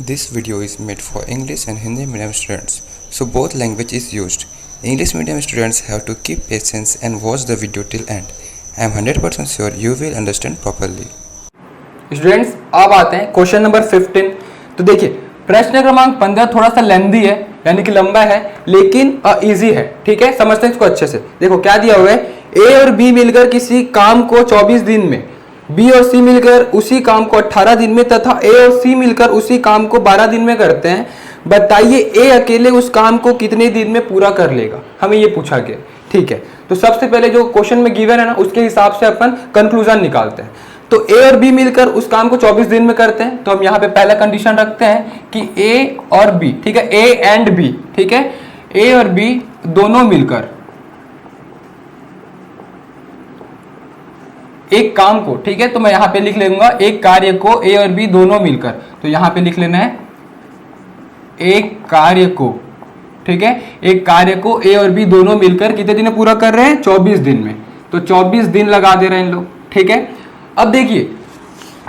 This video is made for English and Hindi medium students, so both language is used. English medium students have to keep patience and watch the video till end. I am 100% sure you will understand properly. Students अब आते हैं question number 15। तो देखिए प्रश्न क्रमांक 15 थोड़ा सा लेंदी है, यानी कि लंबा है, लेकिन इजी है। ठीक है, समझते हैं इसको अच्छे से। देखो क्या दिया हुआ है, ए और बी मिलकर किसी काम को 24 दिन में, बी और सी मिलकर उसी काम को 18 दिन में तथा ए और सी मिलकर उसी काम को 12 दिन में करते हैं। बताइए ए अकेले उस काम को कितने दिन में पूरा कर लेगा, हमें ये पूछा गया। ठीक है, तो सबसे पहले जो क्वेश्चन में गिवन है ना, उसके हिसाब से अपन कंक्लूजन निकालते हैं। तो ए और बी मिलकर उस काम को 24 दिन में करते हैं, तो हम यहाँ पे पहला कंडीशन रखते हैं कि ए और बी, ठीक है, ए एंड बी, ठीक है, ए और बी दोनों मिलकर एक काम को, ठीक है, तो मैं यहां पे लिख लूंगा एक कार्य को ए और बी दोनों मिलकर, तो यहां पे लिख लेना है एक कार्य को, ठीक है, एक कार्य को ए और बी दोनों मिलकर कितने दिन में पूरा कर रहे हैं, 24 दिन में। तो 24 दिन लगा दे रहे हैं इन लोग। ठीक है, अब देखिए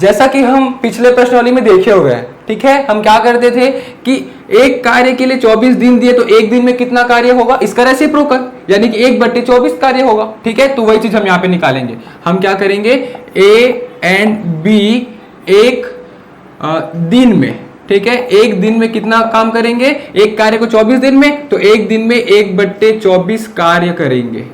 जैसा कि हम पिछले प्रश्नावली में देखे हुए हैं, ठीक है, हम क्या करते थे कि एक कार्य के लिए 24 दिन दिए तो एक दिन में कितना कार्य होगा, इसका रेसिप्रोकल, यानी कि 1/24 कार्य होगा। ठीक है, तो वही चीज हम यहाँ पे निकालेंगे। हम क्या करेंगे, ए एंड बी एक दिन में, ठीक है, एक दिन में कितना काम करेंगे, एक कार्य को 24 दिन में, तो एक दिन में 1/24 कार्य करेंगे।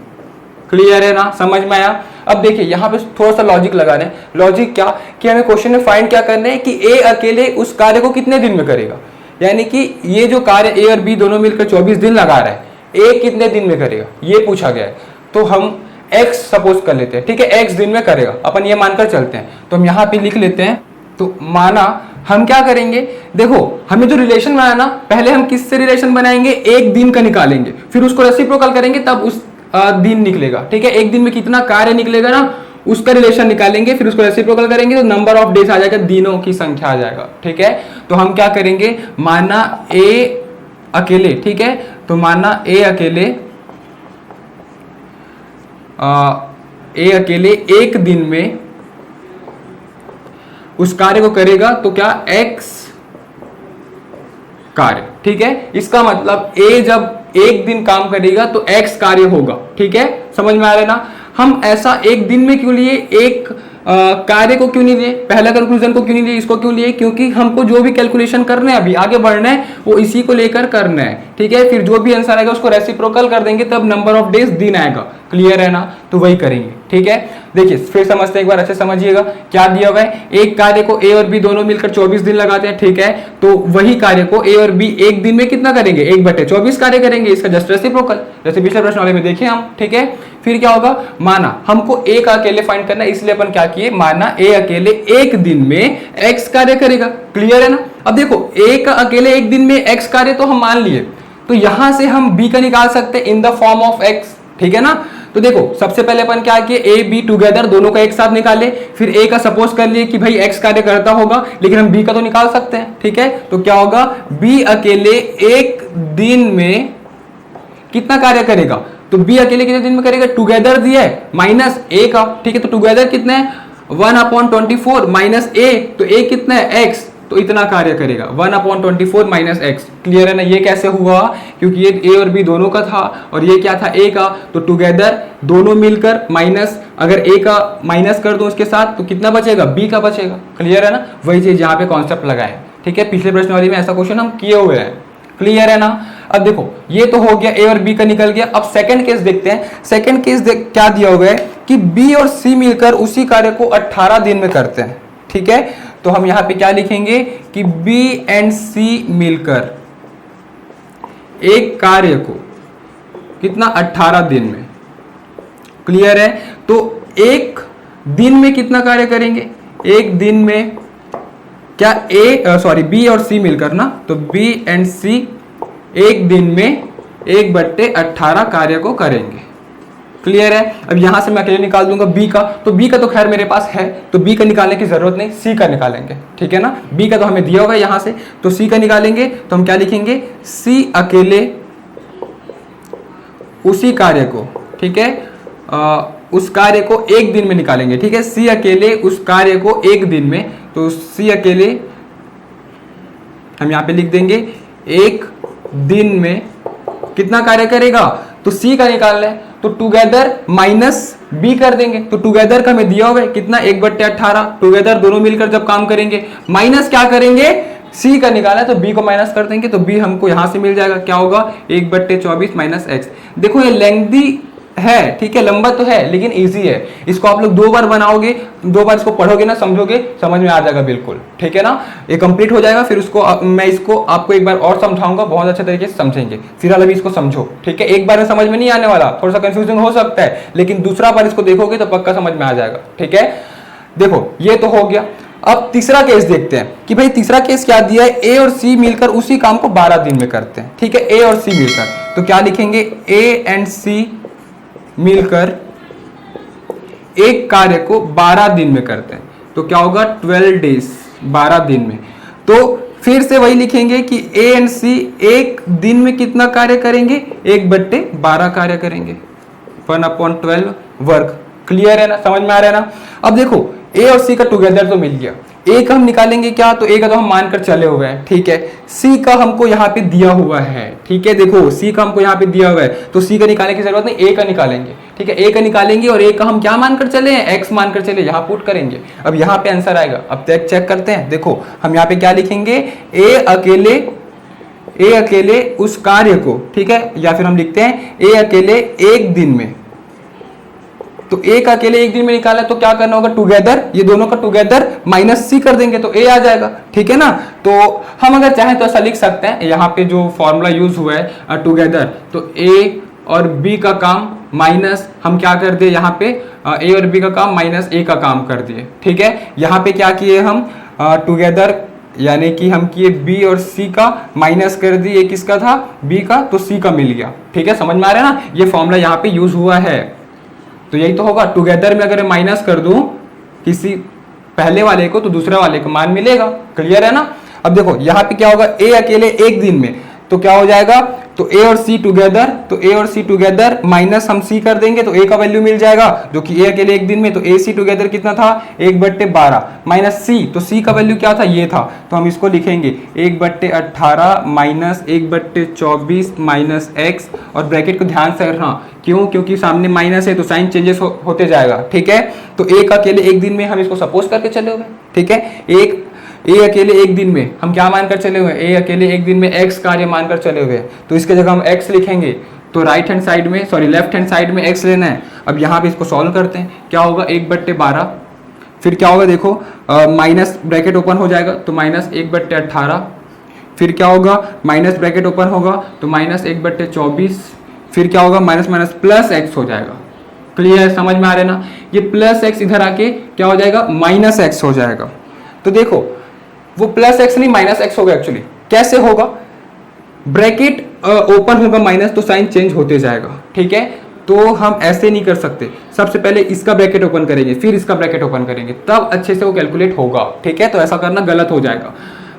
क्लियर है ना, समझ में आया। अब देखिए यहाँ पे थोड़ा सा लॉजिक लगा रहे हैं। लॉजिक क्या कि हमें क्वेश्चन में फाइंड क्या करना है कि ए अकेले उस कार्य को कितने दिन में करेगा, यानी कि ये जो कार्य ए और बी दोनों मिलकर 24 दिन लगा रहा है, ए कितने दिन में करेगा ये पूछा गया है। तो हम एक्स सपोज कर लेते हैं, ठीक है, एक्स दिन में करेगा, अपन ये मानकर चलते हैं। तो हम यहाँ पे लिख लेते हैं, तो माना हम क्या करेंगे, देखो हमें जो रिलेशन बनाना, पहले हम किससे रिलेशन बनाएंगे, एक दिन का निकालेंगे, फिर उसको रेसिप्रोकल करेंगे, तब उस दिन निकलेगा। ठीक है, एक दिन में कितना कार्य निकलेगा ना, उसका रिलेशन निकालेंगे, फिर उसको रेसिप्रोकल करेंगे, तो नंबर ऑफ डेज आ जाएगा, दिनों की संख्या आ जाएगा। ठीक है, तो हम क्या करेंगे, माना ए अकेले, ठीक है, तो माना ए अकेले एक दिन में उस कार्य को करेगा, तो क्या एक्स कार्य। ठीक है, इसका मतलब ए जब एक दिन काम करेगा तो एक्स कार्य होगा। ठीक है, समझ में आ रहा है ना। हम ऐसा एक दिन में क्यों लिए, एक कार्य को क्यों नहीं लिए, पहला कंक्लूजन को क्यों नहीं लिए, इसको क्यों लिए, क्योंकि हमको जो भी कैलकुलेशन करना है, अभी आगे बढ़ना है, वो इसी को लेकर करना है। ठीक है, फिर जो भी आंसर आएगा उसको रेसिप्रोकल कर देंगे, तब नंबर ऑफ डेज दिन आएगा। क्लियर है ना, तो वही करेंगे। ठीक है, देखिए फिर समझते हैं, एक बार अच्छे समझिएगा क्या दिया हुआ है। एक कार्य को ए और बी दोनों मिलकर 24 दिन लगाते हैं, ठीक है, तो वही कार्य को ए और बी एक दिन में कितना करेंगे, 1/24 कार्य करेंगे, इसका जस्ट रेसिप्रोकल, जैसे पिछले प्रश्न वाले में देखे हम। ठीक है, फिर क्या होगा, माना हमको ए का अकेले फाइंड करना है, इसलिए अपन क्या किए, माना ए अकेले एक दिन में एक्स कार्य करेगा। क्लियर है ना। अब देखो ए का अकेले एक दिन में एक्स कार्य तो हम मान लिए, तो यहां से हम बी का निकाल सकते हैं in the form of x. ठीक है ना, तो देखो सबसे पहले अपन क्या किए, ए बी टुगेदर दोनों का एक साथ निकाले, फिर ए का सपोज कर लिए कि भाई एक्स कार्य करता होगा, लेकिन हम बी का तो निकाल सकते हैं। ठीक है, तो क्या होगा, बी अकेले एक दिन में कितना कार्य करेगा, तो बी अकेले कितने दिन में करेगा, टुगेदर दिया है माइनस ए का। ठीक है, तो टुगेदर कितना है, 1/24 माइनस ए, तो ए कितना है, एक्स, तो इतना कार्य करेगा, 1/24 माइनस एक्स। क्लियर है ना। ये कैसे हुआ, क्योंकि ये ए और बी दोनों का था और ये क्या था, ए का, तो टुगेदर दोनों मिलकर माइनस, अगर ए का माइनस कर दो उसके साथ तो कितना बचेगा, बी का बचेगा। क्लियर है ना, वही चीज यहाँ पे कॉन्सेप्ट लगाए। ठीक है, पिछले प्रश्नावली में ऐसा क्वेश्चन हम किए हुए हैं। क्लियर है ना। अब देखो ये तो हो गया, ए और बी का निकल गया। अब सेकंड केस देखते हैं। सेकंड केस क्या दिया हुआ है कि बी और सी मिलकर उसी कार्य को 18 दिन में करते हैं। ठीक है, तो हम यहां पे क्या लिखेंगे कि बी एंड सी मिलकर एक कार्य को कितना, 18 दिन में। क्लियर है, तो एक दिन में कितना कार्य करेंगे, एक दिन में क्या बी और सी मिलकर ना, तो बी एंड सी एक दिन में 1/18 कार्य को करेंगे। क्लियर है। अब यहां से मैं अकेले निकाल दूंगा बी का, तो बी का तो खैर मेरे पास है, तो बी का निकालने की जरूरत नहीं, सी का निकालेंगे। ठीक है ना, बी का तो हमें दिया होगा यहां से, तो सी का निकालेंगे। तो हम क्या लिखेंगे, सी अकेले उसी कार्य को, ठीक है, उस कार्य को एक दिन में निकालेंगे। ठीक है, सी अकेले उस कार्य को एक दिन में, तो सी अकेले हम यहाँ पे लिख देंगे एक दिन में कितना कार्य करेगा, तो सी का निकालना है तो टुगेदर माइनस बी कर देंगे। तो टुगेदर का हमें दिया हुआ है कितना 1/18, टुगेदर दोनों मिलकर जब काम करेंगे माइनस क्या करेंगे, सी का निकाला है तो बी को माइनस कर देंगे तो बी हमको यहां से मिल जाएगा, क्या होगा 1/24 माइनस एक्स। देखो ये लेंथी है, ठीक है, लंबा तो है लेकिन इजी है। इसको आप लोग 2 बार बनाओगे, 2 बार इसको पढ़ोगे ना, समझोगे, समझ में आ जाएगा बिल्कुल, ठीक है ना। ये कंप्लीट हो जाएगा, फिर उसको मैं इसको आपको एक बार और समझाऊंगा, बहुत अच्छे तरीके से समझेंगे। फिलहाल अभी इसको समझो, ठीक है। एक बार में समझ में नहीं आने वाला, थोड़ा सा कंफ्यूजन हो सकता है, लेकिन दूसरा बार इसको देखोगे तो पक्का समझ में आ जाएगा, ठीक है। देखो ये तो हो गया। अब तीसरा केस देखते हैं कि भाई तीसरा केस क्या दिया है, ए और सी मिलकर उसी काम को 12 दिन में करते हैं, ठीक है। ए और सी मिलकर, तो क्या लिखेंगे, ए एंड सी मिलकर एक कार्य को 12 दिन में करते हैं, तो क्या होगा 12 डेज, 12 दिन में। तो फिर से वही लिखेंगे कि ए एंड सी एक दिन में कितना कार्य करेंगे, 1/12 कार्य करेंगे, 1/12 वर्क। क्लियर है ना, समझ में आ रहा है ना। अब देखो ए और सी का टुगेदर तो मिल गया, ए का हम निकालेंगे क्या, तो ए का तो हम मानकर चले हुए हैं, ठीक है। सी का हमको यहाँ पे दिया हुआ है, ठीक है, देखो सी का हमको यहाँ पे दिया हुआ है तो सी का निकालने की जरूरत नहीं, ए का निकालेंगे, ठीक है। ए का निकालेंगे और ए का हम क्या मानकर चले हैं, एक्स मानकर चले, यहाँ पुट करेंगे। अब यहाँ पे आंसर आएगा। अब चेक करते हैं, देखो हम यहाँ पे क्या लिखेंगे, ए अकेले उस कार्य को, ठीक है, या फिर हम लिखते हैं ए अकेले एक दिन में। तो ए का अकेले एक दिन में निकाला तो क्या करना होगा, टुगेदर, ये दोनों का टुगेदर माइनस सी कर देंगे तो ए आ जाएगा, ठीक है ना। तो हम अगर चाहें तो ऐसा लिख सकते हैं, यहाँ पे जो फॉर्मूला यूज हुआ है टुगेदर, तो ए और बी का काम माइनस हम क्या कर दिए, यहाँ पे ए और बी का काम माइनस ए का काम कर दिए, ठीक है। यहाँ पे क्या किए हम, टुगेदर यानी कि हम किए बी और सी का माइनस कर दिए, किसका था, बी का, तो सी का मिल गया, ठीक है। समझ में आ रहा है ना, ये फॉर्मूला यहाँ पे यूज हुआ है। तो यही तो होगा, टुगेदर में अगर माइनस कर दूं किसी पहले वाले को तो दूसरे वाले को मान मिलेगा। क्लियर है ना। अब देखो यहाँ पे क्या होगा, ए अकेले एक दिन में, तो क्या हो जाएगा, तो ए और सी टुगेदर, तो ए और सी टुगेदर माइनस हम सी कर देंगे तो ए का वैल्यू मिल जाएगा, जो कि ए अकेले एक दिन में, तो ए सी टुगेदर कितना था, 1/12 माइनस सी, तो सी का वैल्यू क्या था, ये था, तो हम इसको लिखेंगे 1/18 माइनस 1/24 माइनस एक्स, और ब्रैकेट को ध्यान से रखना, क्यों, क्योंकि सामने माइनस है तो साइन चेंजेस होते जाएगा, ठीक है। तो ए का अकेले एक दिन में हम इसको सपोज करके चले हुए, ठीक है। ए अकेले एक दिन में हम क्या मानकर चले हुए, ए अकेले एक दिन में एक्स कार्य मानकर चले हुए, तो इसके जगह हम एक्स लिखेंगे, तो राइट हैंड साइड में, सॉरी लेफ्ट हैंड साइड में एक्स लेना है। अब यहाँ पे इसको सॉल्व करते हैं, क्या होगा 1/12, फिर क्या होगा देखो माइनस ब्रैकेट ओपन हो जाएगा तो माइनस 1/18, फिर क्या होगा माइनस ब्रैकेट ओपन होगा तो माइनस 1/24, फिर क्या होगा माइनस माइनस प्लस एक्स हो जाएगा। क्लियर है, समझ में आ रहा है ना। ये प्लस एक्स इधर आके क्या हो जाएगा, माइनस एक्स हो जाएगा। तो देखो वो प्लस एक्स नहीं माइनस एक्स होगा, एक्चुअली कैसे होगा, ब्रैकेट ओपन होगा माइनस तो साइन चेंज होते जाएगा, ठीक है। तो हम ऐसे नहीं कर सकते, सबसे पहले इसका ब्रैकेट ओपन करेंगे फिर इसका ब्रैकेट ओपन करेंगे, तब अच्छे से वो कैलकुलेट होगा, ठीक है। तो ऐसा करना गलत हो जाएगा,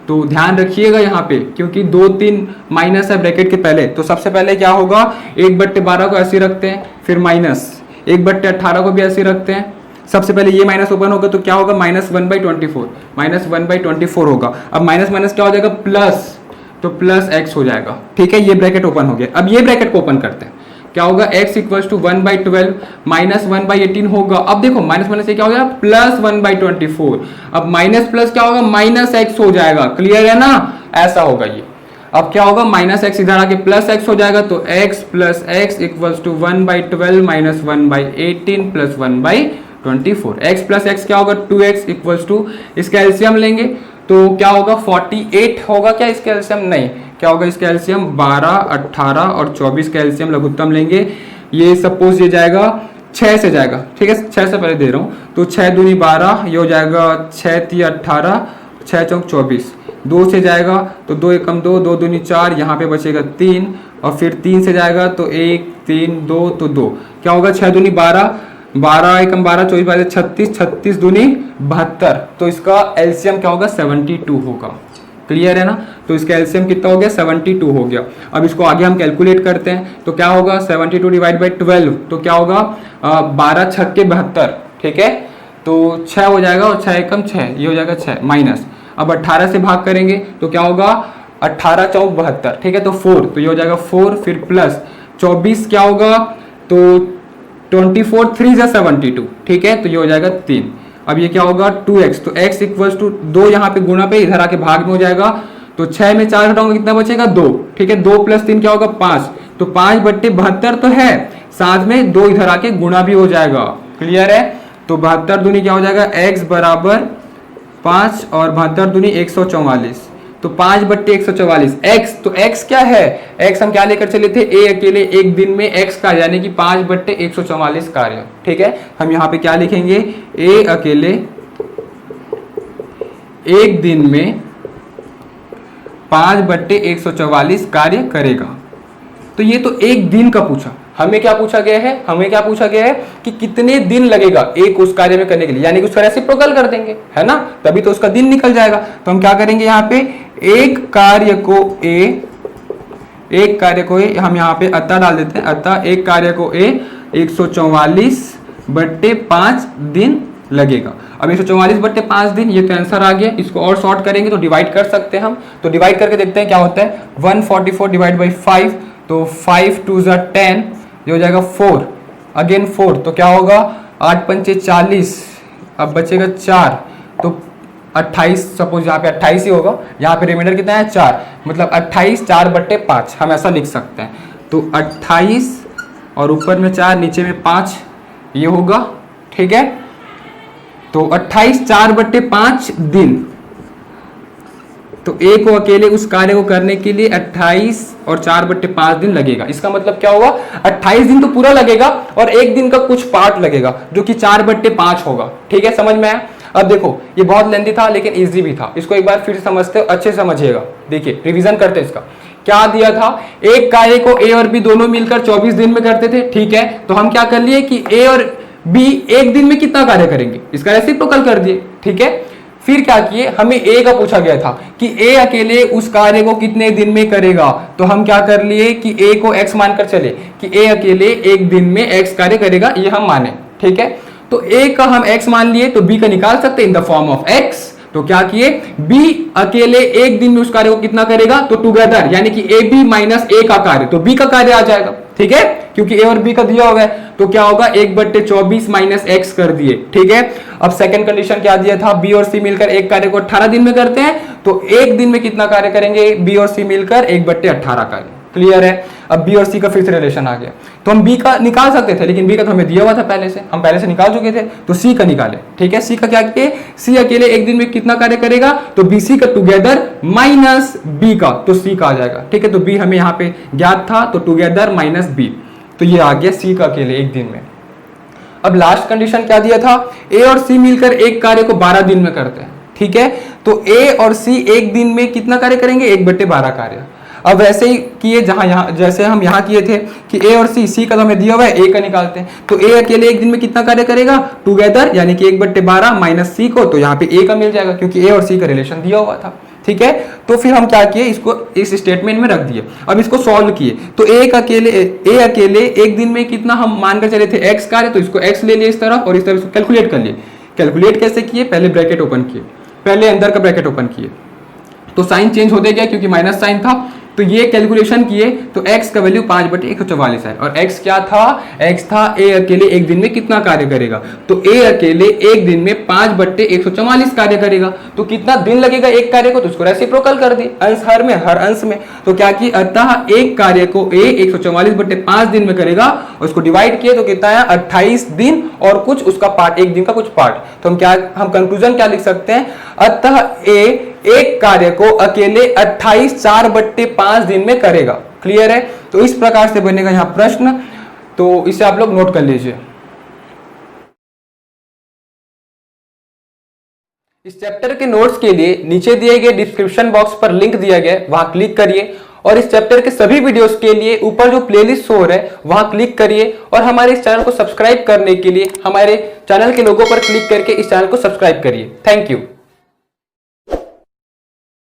तो ध्यान रखिएगा यहाँ पे, क्योंकि 2-3 माइनस है ब्रैकेट के पहले, तो सबसे पहले क्या होगा 1/12 को ऐसे रखते हैं, फिर माइनस 1/18 को भी ऐसे रखते हैं, सबसे पहले ये माइनस ओपन होगा तो क्या होगा -1/24, -1/24 होगा। अब माइनस माइनस क्या हो जाएगा प्लस, तो प्लस एक्स हो जाएगा, ठीक है। ये ब्रैकेट ओपन हो गया। अब ये ब्रैकेट को ओपन करते हैं, क्या होगा x = 1/12 माइनस 1/18 होगा। अब देखो माइनस माइनस से क्या हो जाएगा प्लस 1/24, अब माइनस प्लस क्या होगा माइनस एक्स हो जाएगा। क्लियर है ना, ऐसा होगा ये। अब क्या होगा माइनस एक्स इधर आके प्लस एक्स हो जाएगा, तो x + x = 1/12 minus 1/18 plus 1/24। x + x क्या होगा 2x = इसका एलसीएम लेंगे तो क्या होगा 48 होगा क्या इसका एलसीएम, नहीं, क्या होगा इसका एलसीएम 12, 18 और 24 का एलसीएम लघुत्तम लेंगे। ये सपोज ये जाएगा 6 से जाएगा, ठीक है, 6 से पहले दे रहा हूँ, तो 6 दूनी 12, ये हो जाएगा 6 × 18, 6 × 24, 2 से जाएगा तो 2 × 2, 2 दूनी 4, यहाँ पे बचेगा 3, और फिर 3 से जाएगा तो 1, 3, 2 तो 2, क्या होगा 6 दूनी 12, 12 × 12 24 बाय 36, 36 दूनी 72, तो इसका एलसीएम क्या होगा 72 होगा। क्लियर है ना, तो इसका एलसीएम कितना हो गया 72 हो गया। अब इसको आगे हम कैलकुलेट करते हैं, तो क्या होगा 72 / 12, तो क्या होगा 12 × 6 = 72, ठीक है, तो 6 हो जाएगा और 6 × 6 ये हो जाएगा 6 माइनस। अब 18 से भाग करेंगे तो क्या होगा, 18 चौक 72, ठीक है, तो 4, तो ये हो जाएगा 4, फिर प्लस 24 क्या होगा, तो 24 3 जा 72, ठीक है, तो ये हो जाएगा 3। अब ये क्या होगा 2x, तो x इक्वल्स टू 2 यहाँ पे गुणा पे, इधर आके भाग में हो जाएगा, तो 6 में 4 हटाऊंगा कितना बचेगा 2, ठीक है, 2 + 3 क्या होगा 5, तो 5/72 तो है, साथ में 2 इधर आके गुणा भी हो जाएगा। क्लियर है, तो 72 दूनी क्या हो जाएगा x बराबर 5 और 72 दूनी 144, तो 5/144 x, तो x क्या है, x हम क्या लेकर चले थे, a अकेले एक दिन में x का यानी कि 5/144 कार्य, ठीक है, हम यहाँ पे क्या लिखेंगे, a अकेले एक दिन में 5/144 कार्य करेगा। तो ये तो एक दिन का पूछा, हमें क्या पूछा गया है, हमें क्या पूछा गया है कि कितने दिन लगेगा एक उस कार्य में करने के लिए, यानी कि उसका रेसिप्रोकल कर देंगे, है ना, तभी तो उसका दिन निकल जाएगा। तो हम क्या करेंगे, यहाँ पे एक कार्य को ए हम यहाँ पे अतः डाल देते हैं, अतः एक कार्य को ए 144/5 दिन लगेगा। अब 144/5 दिन, ये तो आंसर आ गया, इसको और शॉर्ट करेंगे तो डिवाइड कर सकते हैं हम, तो डिवाइड करके देखते हैं क्या होता है, 144 डिवाइड बाई 5, तो 5 2 = 10, ये हो जाएगा 4, अगेन 4, तो क्या होगा 8 पंचे 40, अब बचेगा 4, तो 28, सपोज यहाँ पे 28 ही होगा, यहाँ पे रिमाइंडर कितना है 4, मतलब 28 4/5 हम ऐसा लिख सकते हैं। तो 28 और ऊपर में 4 नीचे में 5 ये होगा, ठीक है, तो 28 4/5 दिन, तो ए को अकेले उस कार्य को करने के लिए 28 और 4/5 दिन लगेगा। इसका मतलब क्या होगा, 28 दिन तो पूरा लगेगा और एक दिन का कुछ पार्ट लगेगा जो कि 4/5 होगा, ठीक है, समझ में आया। अब देखो ये बहुत लेंथी था लेकिन इजी भी था, इसको एक बार फिर समझते हो, अच्छे समझिएगा, देखिए रिवीजन करते हैं इसका। क्या दिया था, एक कार्य को ए और बी दोनों मिलकर 24 दिन में करते थे, ठीक है, तो हम क्या कर लिए कि ए और बी एक दिन में कितना कार्य करेंगे, इसका रेसिप्रोकल कर दिए, ठीक है। फिर क्या किए, हमें ए का पूछा गया था कि ए अकेले उस कार्य को कितने दिन में करेगा, तो हम क्या कर लिए कि ए को x मानकर चले कि ए अकेले एक दिन में x कार्य करेगा, ये हम माने, ठीक है। तो ए का हम x मान लिए तो b का निकाल सकते in the form of x, तो क्या किए, b अकेले एक दिन में उस कार्य को कितना करेगा, तो टुगेदर यानी कि ए बी माइनस ए का कार्य, तो b का कार्य आ जाएगा, ठीक है, क्योंकि a और b का दिया होगा, तो क्या होगा 1/24 माइनस x कर दिए, ठीक है। अब सेकंड कंडीशन क्या दिया था, b और c मिलकर एक कार्य को 18 दिन में करते हैं, तो एक दिन में कितना कार्य करेंगे, b और c मिलकर 1/18 कार्य। क्लियर है, अब b और c का फिर से रिलेशन आ गया, तो हम b का निकाल सकते थे लेकिन b का तो हमें दिया हुआ था पहले से, हम पहले से निकाल चुके थे, तो c का निकाले, ठीक है। c का क्या किए, c अकेले एक दिन में कितना कार्य करेगा, तो bc का टुगेदर माइनस b का, तो c का आ जाएगा, ठीक है, तो b हमें यहाँ पे ज्ञात था, तो टुगेदर माइनस b, तो ये आ गया c का अकेले एक दिन में। अब लास्ट कंडीशन क्या दिया था, a और c मिलकर एक कार्य को 12 दिन में करते हैं, ठीक है, तो a और c एक दिन में कितना कार्य करेंगे, 1/12 कार्य। अब वैसे ही किए जैसे हम यहाँ किए थे कि a और c का तो हमें दिया हुआ है, a का निकालते हैं, तो a अकेले एक दिन में कितना कार्य करेगा, टुगेदर यानी कि 1/12 माइनस c को, तो यहाँ पे a का मिल जाएगा क्योंकि a और c का रिलेशन दिया हुआ था, ठीक है। तो फिर हम क्या किए, इसको इस स्टेटमेंट में रख दिए। अब इसको सॉल्व किए तो a अकेले एक दिन में कितना हम मानकर चले थे x कार्य, तो इसको x ले लिए इस तरफ और इस तरफ इसको कैलकुलेट कर लिए। कैलकुलेट कैसे किए, पहले ब्रैकेट ओपन किए, पहले अंदर का ब्रैकेट ओपन किए, तो साइन चेंज होते गया क्योंकि माइनस साइन था, तो ये कैलकुलेशन किए तो x का वैल्यू 5/144 है, और x क्या था, x था a अकेले एक दिन में कितना कार्य करेगा, तो a अकेले एक दिन में 5/144 कार्य करेगा, तो कितना दिन लगेगा एक कार्य को, तो उसको रेसिप्रोकल कर दी अंश हर अंश में, तो क्या कि अतः एक कार्य को a 144/5 दिन में करेगा, और उसको डिवाइड किए तो कितना है 28 दिन और कुछ उसका पार्ट, एक दिन का कुछ पार्ट, तो हम कंक्लूजन क्या लिख सकते हैं, अतः a एक कार्य को अकेले 28 4/5 दिन में करेगा। क्लियर है, तो इस प्रकार से बनेगा यहाँ प्रश्न, तो इसे आप लोग नोट कर लीजिए। इस चैप्टर के नोट्स के लिए नीचे दिए गए डिस्क्रिप्शन बॉक्स पर लिंक दिया गया है, वहां क्लिक करिए, और इस चैप्टर के सभी वीडियोस के लिए ऊपर जो प्लेलिस्ट शो हो रहा है वहां क्लिक करिए, और हमारे इस चैनल को सब्सक्राइब करने के लिए हमारे चैनल के लोगो पर क्लिक करके इस चैनल को सब्सक्राइब करिए। Thank you.